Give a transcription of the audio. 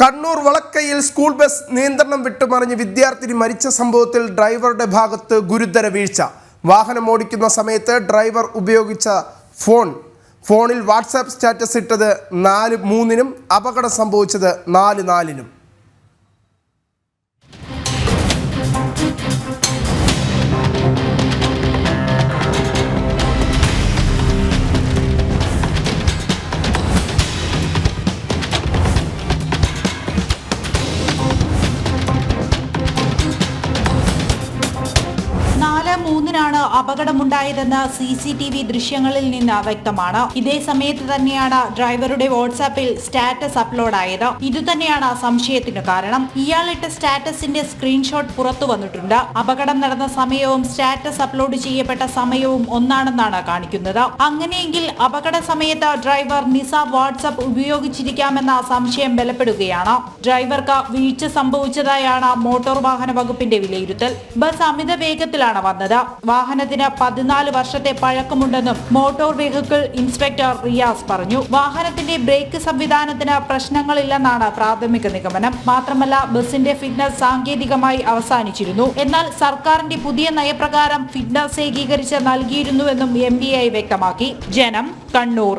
Kannur വളക്കയിൽ school bus നിയന്ത്രണം വിട്ടുമറിഞ്ഞ് വിദ്യാർത്ഥിനി മരിച്ച സംഭവത്തിൽ ഡ്രൈവറുടെ ഭാഗത്ത് ഗുരുതര വീഴ്ച. വാഹനം ഓടിക്കുന്ന സമയത്ത് ഡ്രൈവർ ഉപയോഗിച്ച ഫോണിൽ വാട്സാപ്പ് സ്റ്റാറ്റസ് ഇട്ടത് 4:03-നും അപകടം സംഭവിച്ചത് 4:04-നും. അപകടമുണ്ടായതെന്ന് CCTV ദൃശ്യങ്ങളിൽ നിന്ന് വ്യക്തമാണ്. ഇതേ സമയത്ത് തന്നെയാണ് ഡ്രൈവറുടെ വാട്സാപ്പിൽ സ്റ്റാറ്റസ് അപ്ലോഡ് ആയത്. ഇതുതന്നെയാണ് സംശയത്തിന് കാരണം. ഇയാളിട്ട സ്റ്റാറ്റസിന്റെ സ്ക്രീൻഷോട്ട് പുറത്തു വന്നിട്ടുണ്ട്. അപകടം നടന്ന സമയവും സ്റ്റാറ്റസ് അപ്ലോഡ് ചെയ്യപ്പെട്ട സമയവും ഒന്നാണെന്നാണ് കാണിക്കുന്നത്. അങ്ങനെയെങ്കിൽ അപകട സമയത്ത് ഡ്രൈവർ നിസ വാട്സാപ്പ് ഉപയോഗിച്ചിരിക്കാമെന്ന സംശയം ബലപ്പെടുകയാണ്. ഡ്രൈവർക്ക് വീഴ്ച സംഭവിച്ചതായാണ് മോട്ടോർ വാഹന വകുപ്പിന്റെ വിലയിരുത്തൽ. ബസ് അമിത വേഗത്തിലാണ് വന്നത്. വാഹനത്തിന് 14 വർഷത്തെ പഴക്കമുണ്ടെന്നും മോട്ടോർ വെഹിക്കിൾ ഇൻസ്പെക്ടർ റിയാസ് പറഞ്ഞു. വാഹനത്തിന്റെ ബ്രേക്ക് സംവിധാനത്തിന് പ്രശ്നങ്ങളില്ലെന്നാണ് പ്രാഥമിക നിഗമനം. മാത്രമല്ല, ബസിന്റെ ഫിറ്റ്നസ് സാങ്കേതികമായി അവസാനിച്ചിരുന്നു. എന്നാൽ സർക്കാരിന്റെ പുതിയ നയപ്രകാരം ഫിറ്റ്നസ് ഏകീകരിച്ച് നൽകിയിരുന്നുവെന്നും MBI വ്യക്തമാക്കി. ജനം, കണ്ണൂർ.